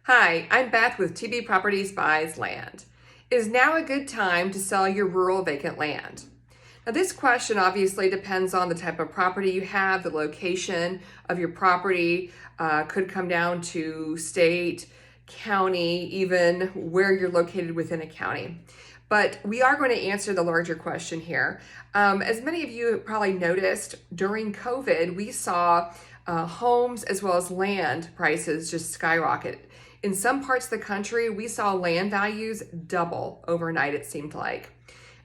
Hi, I'm Beth with TB Properties Buys Land. Is now a good time to sell your rural vacant land? Now, this question obviously depends on the type of property you have, the location of your property, could come down to state, county, even where you're located within a county. But we are going to answer the larger question here. As many of you probably noticed, during COVID, we saw homes as well as land prices just skyrocket. In some parts of the country, we saw land values double overnight, it seemed like.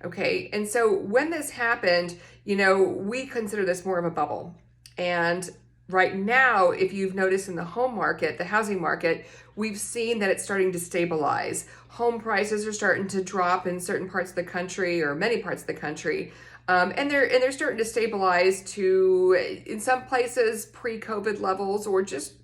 Okay, and so when this happened, we consider this more of a bubble. And right now, if you've noticed in the home market, the housing market, we've seen that it's starting to stabilize. Home prices are starting to drop in certain parts of the country or many parts of the country. And they're starting to stabilize to, in some places, pre-COVID levels or just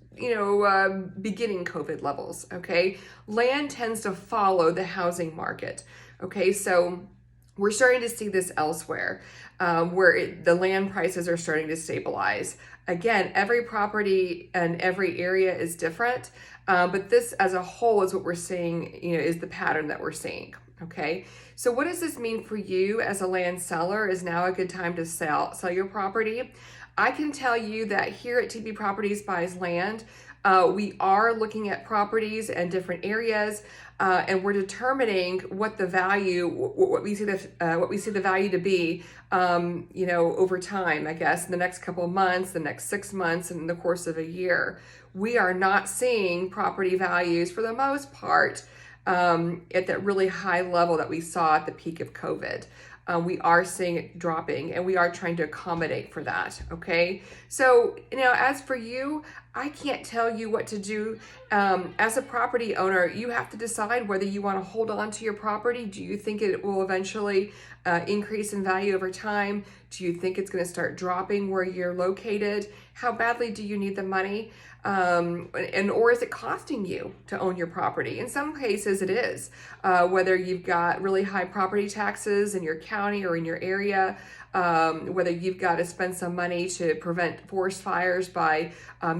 beginning COVID levels, okay? Land tends to follow the housing market, okay? So we're starting to see this elsewhere where the land prices are starting to stabilize. Again, every property and every area is different, but this as a whole is what we're seeing, is the pattern that we're seeing. Okay, so what does this mean for you as a land seller? Is now a good time to sell your property? I can tell you that here at TB Properties Buys Land, we are looking at properties and different areas, and we're determining what the value, what we see the value to be, over time. I guess in the next couple of months, the next 6 months, and in the course of a year, we are not seeing property values for the most part at that really high level that we saw at the peak of COVID. We are seeing it dropping, and we are trying to accommodate for that, okay? So, as for you, I can't tell you what to do. As a property owner, you have to decide whether you want to hold on to your property. Do you think it will eventually increase in value over time? Do you think it's going to start dropping where you're located? How badly do you need the money? Or is it costing you to own your property? In some cases it is, whether you've got really high property taxes in your county or in your area, whether you've got to spend some money to prevent forest fires by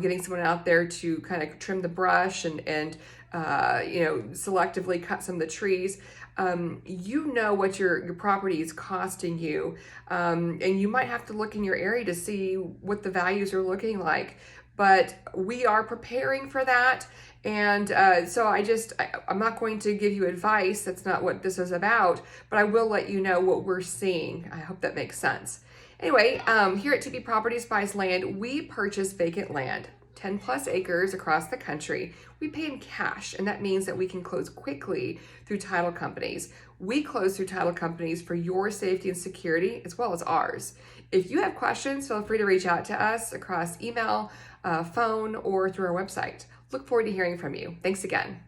getting someone out there to kind of trim the brush and selectively cut some of the trees. What your property is costing you, and you might have to look in your area to see what the values are looking like. But we are preparing for that. And so I'm not going to give you advice. That's not what this is about, but I will let you know what we're seeing. I hope that makes sense. Anyway, here at TB Properties Buys Land, we purchase vacant land, 10 plus acres across the country. We pay in cash, and that means that we can close quickly through title companies. We close through title companies for your safety and security, as well as ours. If you have questions, feel free to reach out to us across email, phone, or through our website. Look forward to hearing from you. Thanks again.